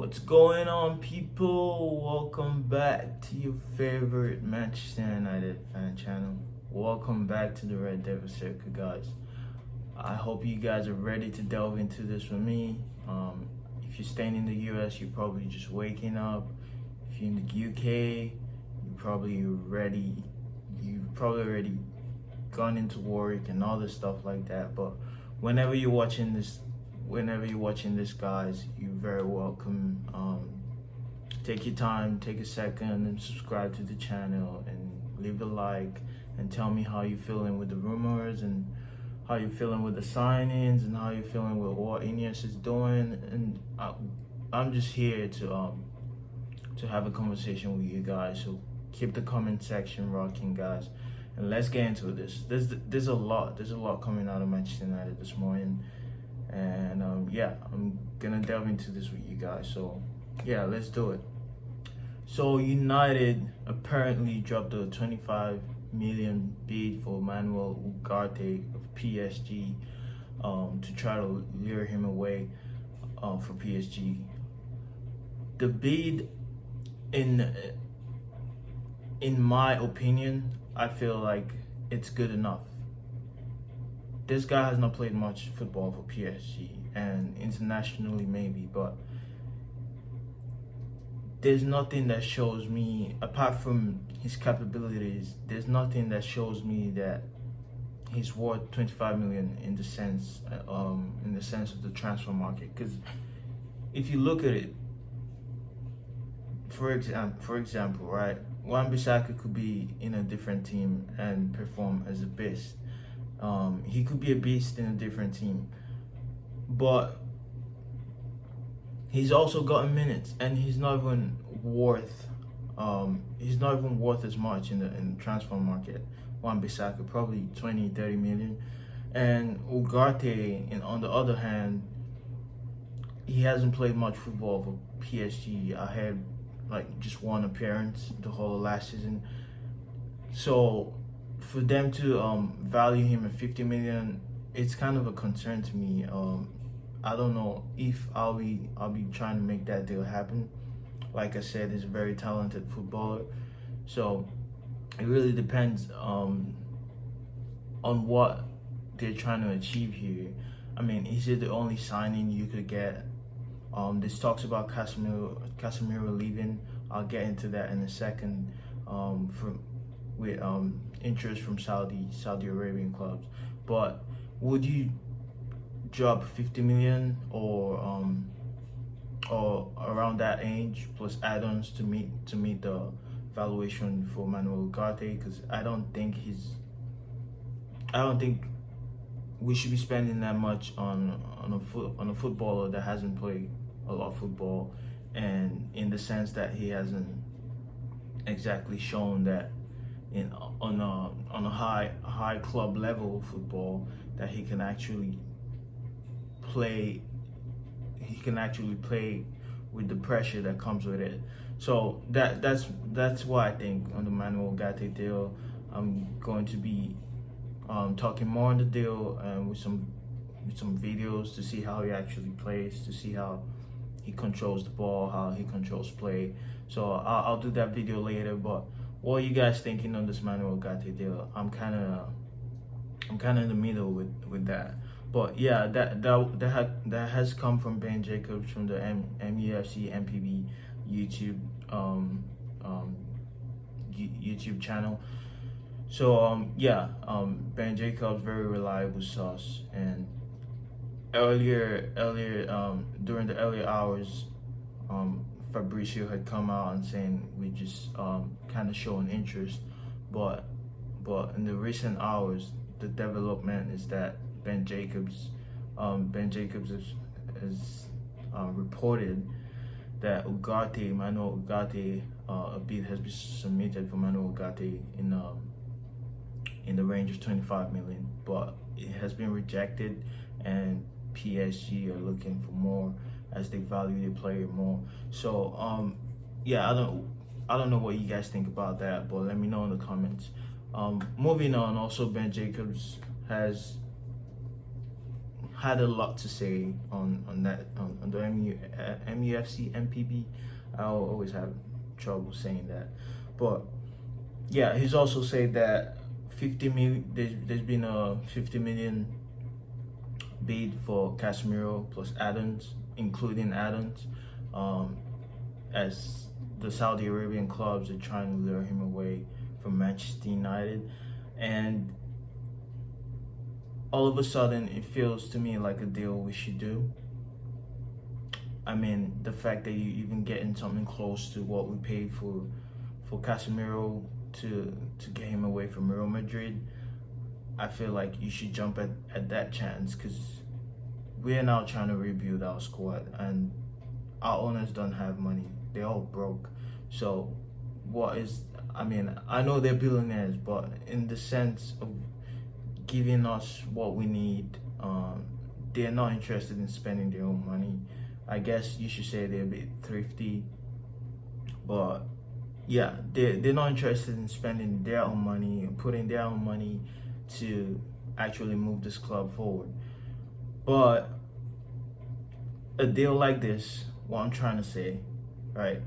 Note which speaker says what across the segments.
Speaker 1: What's going on, people? Welcome back to your favorite Manchester United fan channel. Welcome back to the Red Devil Circle, guys. I hope you guys are ready to delve into this with me. If you're staying in the US, you're probably just waking up. If you're in the UK, you're probably ready. You've probably already gone into work and all this stuff like that. But whenever you're watching this, guys, you're very welcome. Take your time, take a second and subscribe to the channel and leave a like and tell me how you're feeling with the rumors and how you're feeling with the signings and how you're feeling with what Ineos is doing. And I'm just here to have a conversation with you guys. So keep the comment section rocking, guys, and let's get into this. There's a lot coming out of Manchester United this morning. And I'm gonna delve into this with you guys. So yeah, let's do it. So United apparently dropped a 25 million bid for Manuel Ugarte of PSG to try to lure him away for PSG. The bid, in my opinion, I feel like it's good enough. This guy has not played much football for PSG and internationally maybe, but there's nothing that shows me, apart from his capabilities, there's nothing that shows me that he's worth 25 million in the sense of the transfer market. Because if you look at it, for example, right, Wan-Bissaka could be in a different team and perform as a beast. He could be a beast in a different team, but he's also gotten minutes, and he's not even worth as much in the transfer market. Wan-Bissaka probably 20-30 million, and Ugarte, on the other hand, he hasn't played much football for PSG. I had like just one appearance the whole of last season, so for them to value him at 50 million, it's kind of a concern to me. I don't know if I'll be trying to make that deal happen. Like I said, he's a very talented footballer, so it really depends on what they're trying to achieve here. I mean, is it the only signing you could get? This talks about Casemiro leaving. I'll get into that in a second. With interest from Saudi Arabian clubs, but would you drop 50 million or around that range plus add-ons to meet the valuation for Manuel Ugarte? Because I don't think we should be spending that much on a footballer that hasn't played a lot of football, and in the sense that he hasn't exactly shown that on a high club level of football that he can actually play with the pressure that comes with it. So that's why I think on the Manuel Ugarte deal, I'm going to be talking more on the deal and with some videos to see how he actually plays, to see how he controls the ball, how he controls play. So I'll do that video later. But what are you guys thinking on this Manuel Ugarte deal? I'm kind of in the middle with that. But yeah, that has come from Ben Jacobs from the MUFC MPB YouTube YouTube channel. So Ben Jacobs, very reliable source. And earlier during the earlier hours, Fabrizio had come out and saying we just kind of showing interest, but in the recent hours, the development is that Ben Jacobs has reported that Manuel Ugarte, a bid has been submitted for Manuel Ugarte in the range of 25 million, but it has been rejected, and PSG are looking for more as they value the player more. So I don't know what you guys think about that, but let me know in the comments. Moving on, also Ben Jacobs has had a lot to say on that on the MUFC MPB. I always have trouble saying that, but yeah, he's also said that 50 million. There's been a 50 million bid for Casemiro plus add-ons, including add-ons, as the Saudi Arabian clubs are trying to lure him away from Manchester United, and all of a sudden it feels to me like a deal we should do. I mean, the fact that you even getting something close to what we paid for Casemiro to get him away from Real Madrid, I feel like you should jump at that chance, because we're now trying to rebuild our squad and our owners don't have money. They're all broke. So I mean, I know they're billionaires, but in the sense of giving us what we need, they're not interested in spending their own money. I guess you should say they're a bit thrifty, but yeah, they're not interested in spending their own money and putting their own money to actually move this club forward. But a deal like this, what I'm trying to say, right?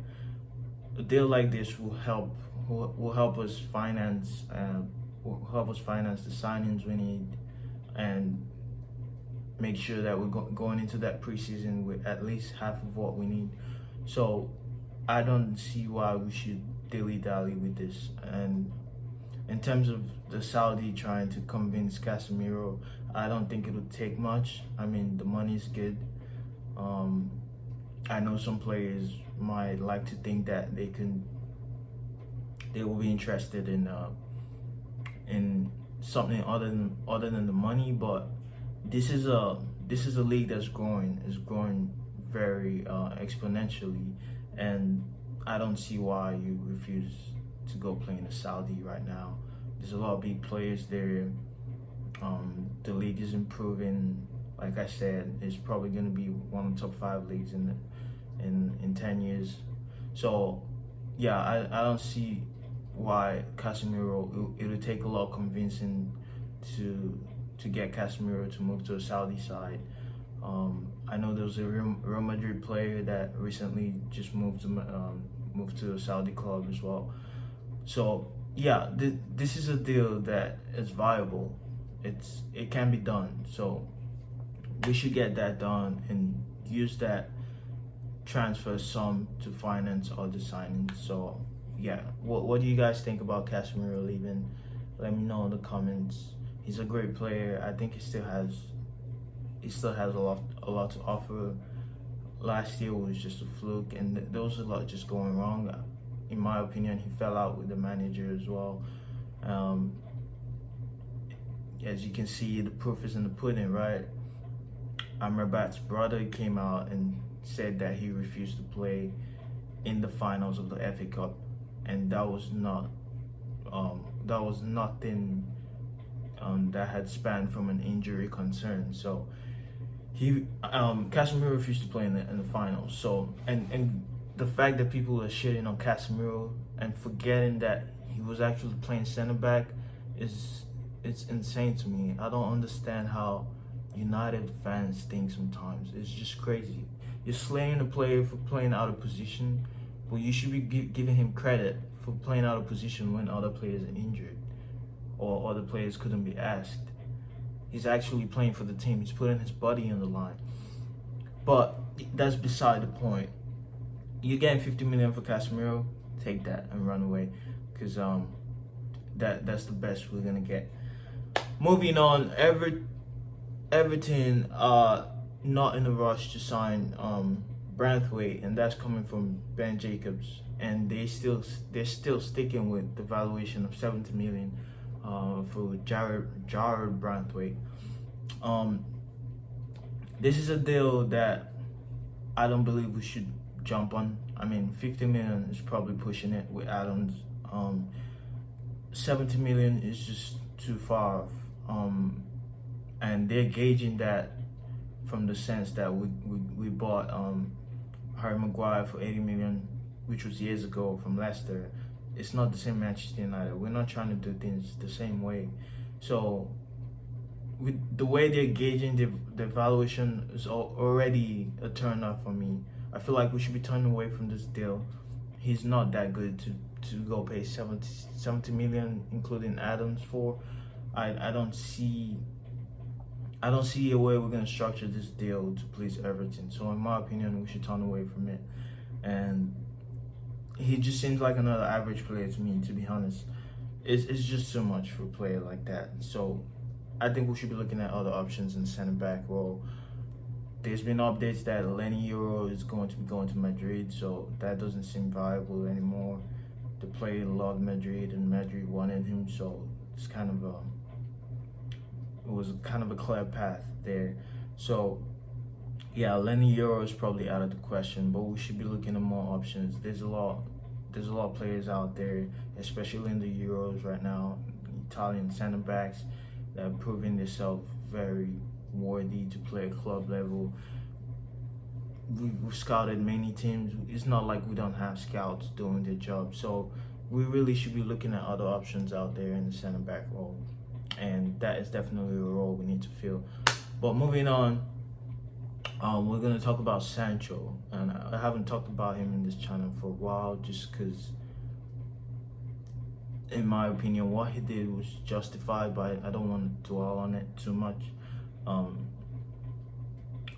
Speaker 1: A deal like this will help us finance the signings we need, and make sure that we're going into that preseason with at least half of what we need. So I don't see why we should dilly-dally with this. And in terms of the Saudi trying to convince Casemiro, I don't think it would take much. I mean, the money's good. I know some players might like to think that they will be interested in something other than the money, but this is a league that's growing very exponentially, and I don't see why you refuse to go play in the Saudi right now. There's a lot of big players there. The league is improving. Like I said, it's probably going to be one of the top 5 leagues in 10 years. So yeah, I don't see why Casemiro, it would take a lot of convincing to get Casemiro to move to a Saudi side. I know there was a Real Madrid player that recently just moved to a Saudi club as well. So yeah, this is a deal that is viable. It can be done. So we should get that done and use that transfer sum to finance other signings. So yeah, what do you guys think about Casemiro leaving? Let me know in the comments. He's a great player. I think he still has a lot to offer. Last year was just a fluke, and there was a lot just going wrong. In my opinion, he fell out with the manager as well. As you can see, the proof is in the pudding, right? Amrabat's brother came out and said that he refused to play in the finals of the FA Cup, and that was nothing that had spanned from an injury concern. So Casemiro refused to play in the finals. So and the fact that people are shitting on Casemiro and forgetting that he was actually playing center back it's insane to me. I don't understand how United fans think sometimes. It's just crazy. You're slaying a player for playing out of position, but you should be giving him credit for playing out of position when other players are injured or other players couldn't be asked. He's actually playing for the team. He's putting his body on the line. But that's beside the point. You're getting 50 million for Casemiro, take that and run away, because that's the best we're gonna get. Moving on, Everton are not in a rush to sign Branthwaite, and that's coming from Ben Jacobs, and they're still sticking with the valuation of 70 million for Jarrod Branthwaite. This is a deal that I don't believe we should jump on. I mean, 50 million is probably pushing it with add-ons. 70 million is just too far off. And they're gauging that from the sense that we bought Harry Maguire for 80 million, which was years ago, from Leicester. It's not the same Manchester United. We're not trying to do things the same way. So with the way they're gauging the valuation is already a turn off for me. I feel like we should be turning away from this deal. He's not that good to go pay 70 million, including Adams, for. I don't see a way we're gonna structure this deal to please Everton. So in my opinion, we should turn away from it. And he just seems like another average player to me, to be honest. It's just too much for a player like that. So I think we should be looking at other options in the center back role. There's been updates that Lenny Euro is going to be going to Madrid, so that doesn't seem viable anymore. The player loved Madrid and Madrid wanted him, so it's kind of it was kind of a clear path there. So yeah, Lenny Euro is probably out of the question, but we should be looking at more options. There's a lot of players out there, especially in the Euros right now, Italian center backs that are proving themselves very worthy to play at club level. We've scouted many teams. It's not like we don't have scouts doing their job. So we really should be looking at other options out there in the center back role. And that is definitely a role we need to fill. But moving on, we're going to talk about Sancho. And I haven't talked about him in this channel for a while just because, in my opinion, what he did was justified, but I don't want to dwell on it too much.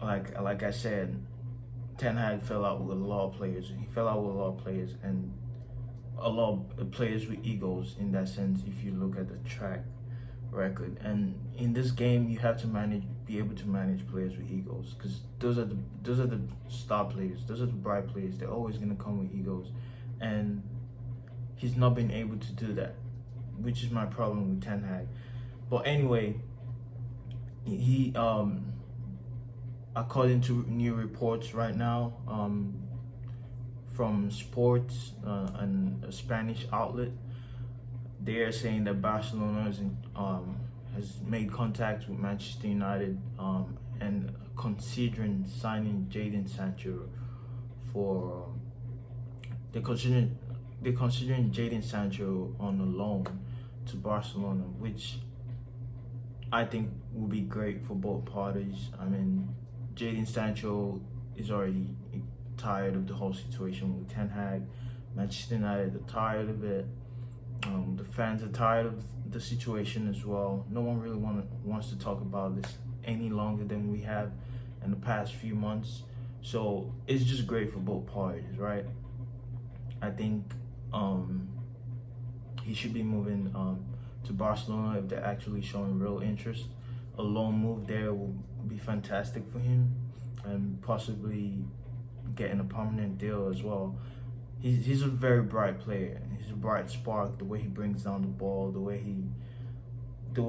Speaker 1: Like I said, Ten Hag fell out with a lot of players. He fell out with a lot of players, and a lot of players with egos in that sense, if you look at the track record. And in this game, you have to be able to manage players with egos, because those are the star players, those are the bright players. They're always gonna come with egos, and he's not been able to do that, which is my problem with Ten Hag. But anyway, he according to new reports right now from sports and a Spanish outlet, they are saying that Barcelona has made contact with Manchester United and considering signing Jadon Sancho for they're considering Jadon Sancho on a loan to Barcelona, which I think will be great for both parties. I mean, Jadon Sancho is already tired of the whole situation with Ten Hag. Manchester United are tired of it. The fans are tired of the situation as well. No one really wants to talk about this any longer than we have in the past few months. So it's just great for both parties, right? I think he should be moving to Barcelona if they're actually showing real interest. A loan move there will be fantastic for him, and possibly getting a permanent deal as well. He's a very bright player. He's a bright spark. The way he brings down the ball, the way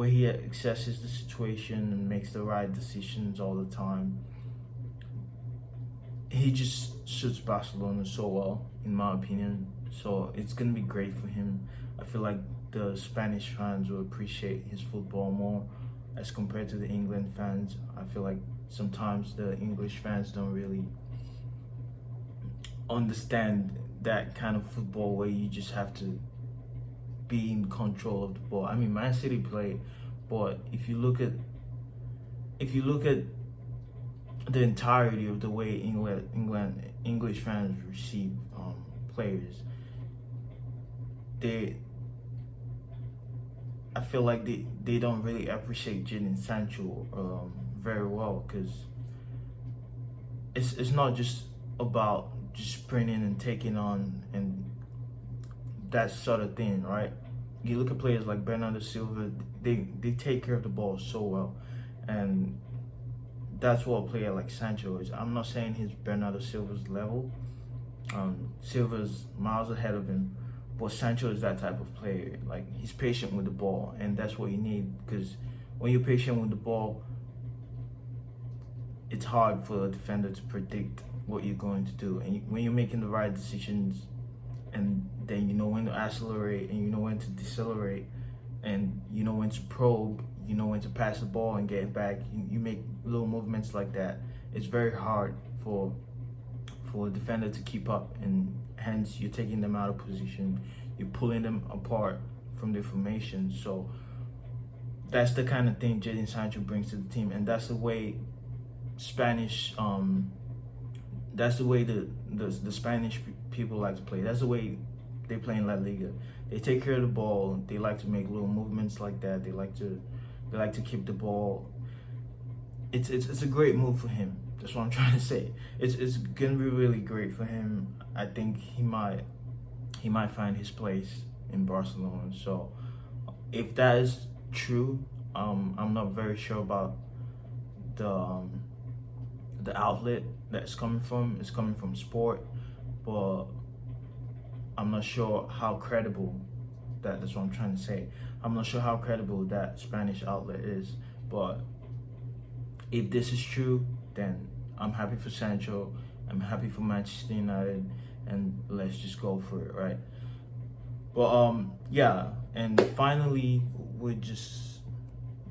Speaker 1: he accesses the situation and makes the right decisions all the time. He just suits Barcelona so well, in my opinion. So it's gonna be great for him. I feel like the Spanish fans will appreciate his football more as compared to the England fans. I feel like sometimes the English fans don't really understand that kind of football where you just have to be in control of the ball. I mean, Man City played, but if you look at the entirety of the way English fans receive players, I feel like they don't really appreciate Jadon Sancho very well, because it's not just about just sprinting and taking on and that sort of thing, right? You look at players like Bernardo Silva, they take care of the ball so well, and that's what a player like Sancho is. I'm not saying he's Bernardo Silva's level. Silva's miles ahead of him, but Sancho is that type of player. Like, he's patient with the ball, and that's what you need, because when you're patient with the ball, it's hard for a defender to predict what you're going to do. And when you're making the right decisions, and then you know when to accelerate and you know when to decelerate, and you know when to probe, you know when to pass the ball and get it back, you make little movements like that. It's very hard for a defender to keep up, and hence you're taking them out of position, you're pulling them apart from their formation. So that's the kind of thing Jadon Sancho brings to the team, and that's the way Spanish that's the way the Spanish people like to play. That's the way they play in La Liga. They take care of the ball. They like to make little movements like that. They like to keep the ball. It's a great move for him. That's what I'm trying to say. It's gonna be really great for him. I think he might find his place in Barcelona. So if that is true, I'm not very sure about the outlet that's coming from. It's coming from Sport, but I'm not sure how credible that's what I'm trying to say. I'm not sure how credible that Spanish outlet is, but if this is true, then I'm happy for Sancho. I'm happy for Manchester United, and let's just go for it, right? But yeah, and finally, we're just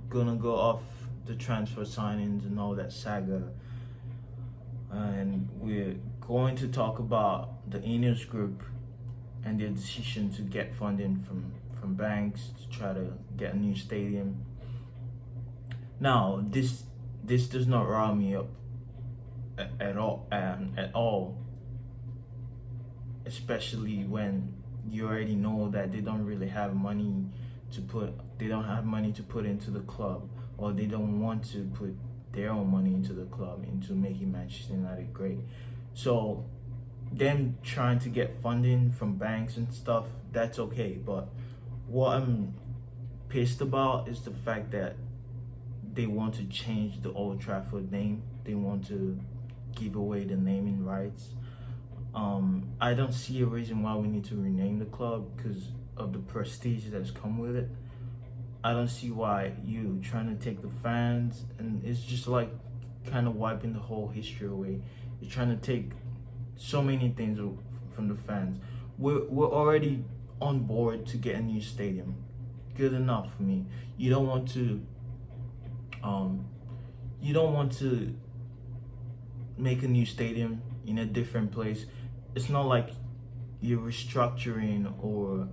Speaker 1: gonna go off the transfer signings and all that saga, and we're going to talk about the Ineos group and their decision to get funding from banks to try to get a new stadium. Now, this does not rile me up at all, especially when you already know that they don't really have money to put into the club, or they don't want to put their own money into the club, into making Manchester United great. So them trying to get funding from banks and stuff, that's okay. But what I'm pissed about is the fact that they want to change the Old Trafford name. They want to give away the naming rights. I don't see a reason why we need to rename the club because of the prestige that's come with it. I don't see why you trying to take the fans, and it's just like kind of wiping the whole history away. You're trying to take so many things from the fans. We're already on board to get a new stadium. Good enough for me. You don't want to make a new stadium in a different place. It's not like you're restructuring or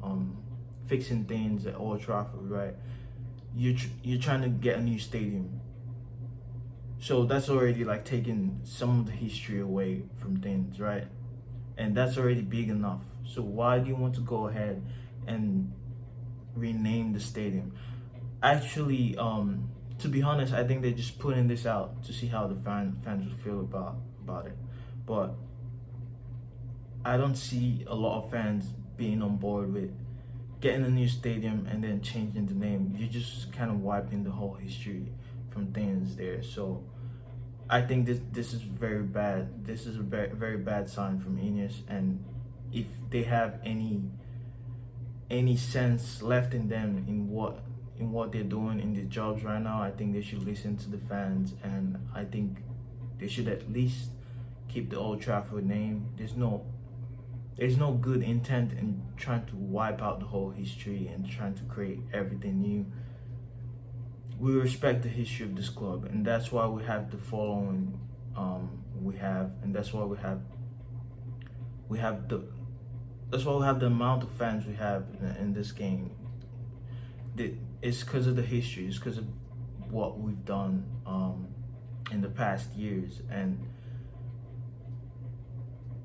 Speaker 1: fixing things at Old Trafford, right? You're trying to get a new stadium, so that's already like taking some of the history away from things, right? And that's already big enough. So why do you want to go ahead and rename the stadium? Actually, to be honest, I think they're just putting this out to see how the fans will feel about it. But I don't see a lot of fans being on board with getting a new stadium and then changing the name. You're just kind of wiping the whole history from things there. So I think this is very bad. This is a very bad sign from Ineos, and if they have any sense left in them in what they're doing in their jobs right now, I think they should listen to the fans, and I think they should at least keep the Old Trafford name. There's no good intent in trying to wipe out the whole history and trying to create everything new. We respect the history of this club, and that's why we have the following we have, and that's why we have the amount of fans we have in this game. It's because of the history. It's because of what we've done in the past years, and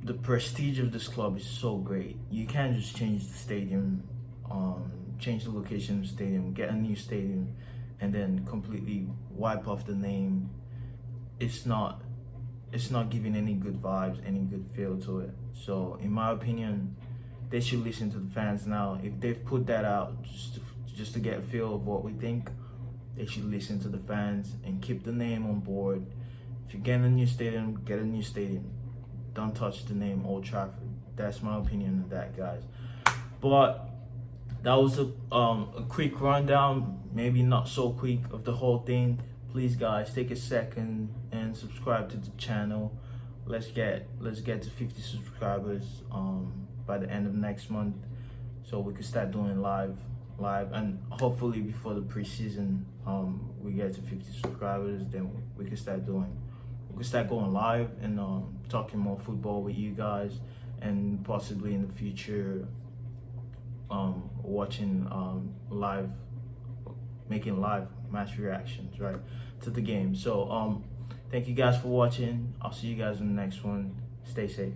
Speaker 1: the prestige of this club is so great. You can't just change the stadium, change the location of the stadium, get a new stadium, and then completely wipe off the name. It's not giving any good vibes, any good feel to it. So in my opinion, they should listen to the fans now. If they've put that out just to get a feel of what we think, they should listen to the fans and keep the name on board. If you're getting a new stadium, get a new stadium. Don't touch the name Old Trafford. That's my opinion of that, guys. But that was a quick rundown, maybe not so quick, of the whole thing. Please, guys, take a second and subscribe to the channel. Let's get to 50 subscribers by the end of next month, so we can start doing live, and hopefully before the preseason we get to 50 subscribers. Then we can start going live and talking more football with you guys, and possibly in the future watching live making live match reactions, right, to the game. So thank you guys for watching. I'll see you guys in the next one. Stay safe.